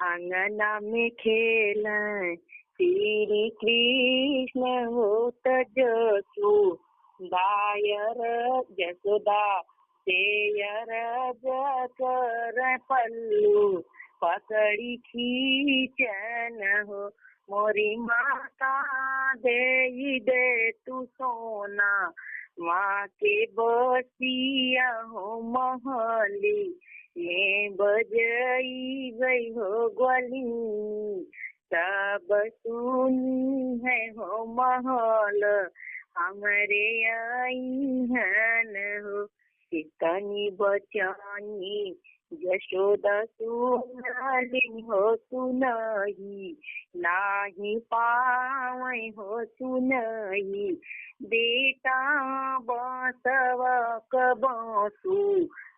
अंगना में खेलें श्री कृष्ण होत जसु दायर जसोदा तेयर जकर पल्लू पकड़ी खींचन हो मोरी माता दे तू सोना माँ के बसिया हो महली में बजई गई हो ग्वाली सब सुनी है हो महल हमरे आई हन हो कितनी बचानी यशोदा सुनाली हो सुनाई नाही पावै हो सुनाई बेटा बसव कबसु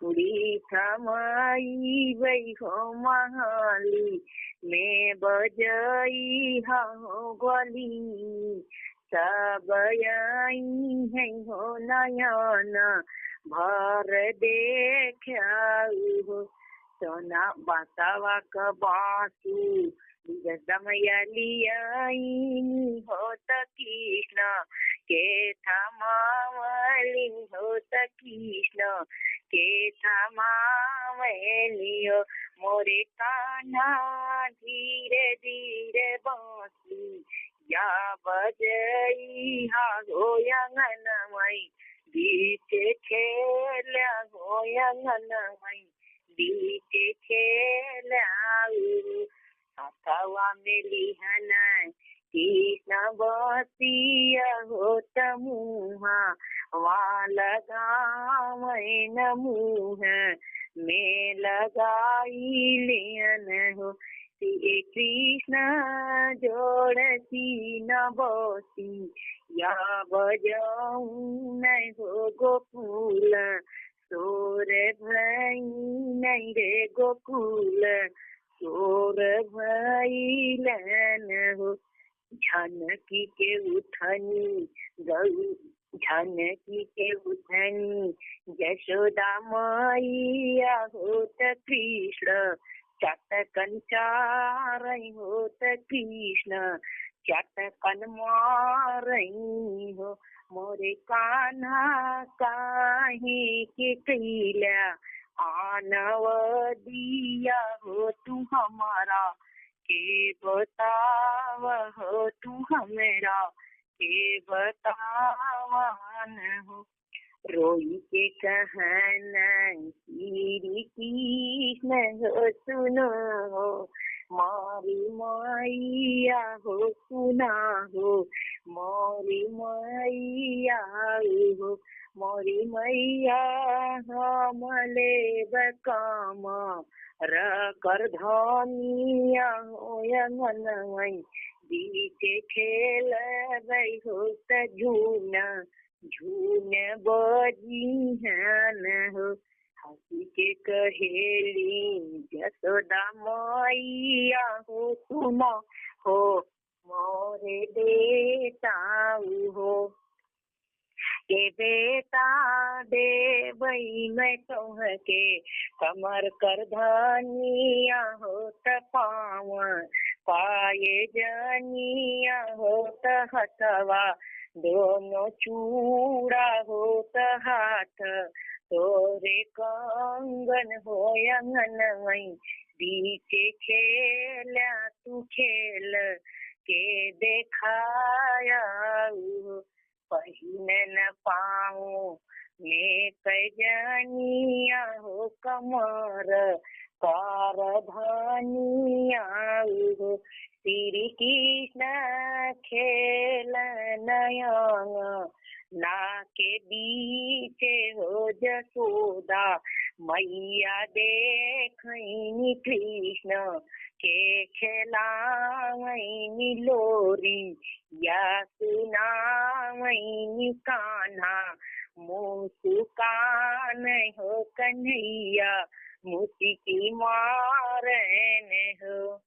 उड़ी थमाई वही हो महली में बजई हो ग्वाली सब आई है हो नयन भर देख्याऊ हो सोना बासावा का बासु समयलियाई हो कृष्ण के थमावली हो कृष्ण के थमावली हो मोरे कान्हा धीरे धीरे बांसुरी या बजई हा हो अंगनमई बीच खेला हो अंगनमई बीच खेला हथवा में लिहन कृष्ण बसिया हो तमुहा वहाँ लगावै न मुँह में लगाई लियन हो श्री कृष्ण जोड़सी न बसी या बजाऊ नहीं हो गोकुल सोर भई नहीं रे गोकुल सोर भइलन हो जानकी के उठनी गऊ जानकी के उठनी यशोदा मैया होत कृष्ण चाटकन चारई होत कृष्ण चाटकन मारई हो मोरे कान्हा काहे के कैला आनव दिया हो तू हमारा के बताव हो तू हमेरा के बतावन हो रोई के कहना श्री कृष्ण हो सुनो हो मारी मैया हो सुना हो मोरी मैया हो मोरी मैया हमले बकाम कर धनिया हो अंगनमई बीच खेल गई हो झून झून बजी हन हो हंसी के कहेली यशोदा मैया हो सुना हो मोरे बेटा हो के बेटा दे वही मैं कह के कमर कर धनिया हो पाव पाए जनिया हो हथवा दोनों चूड़ा हो हाथ तोरे कंगन हो अंगनमई बीच खेला तू खेल के देखाया पहिने न पाऊं मैं पैजनिया हो कमर कार धनिया हो श्री कृष्ण खेल नयन ना के बीच हो जसोदा मैया देखनी कृष्ण के खेलावैनी लोरी या सुनावैनी कान्हा मुस्कान हो कन्हैया मुस्की मारन हो।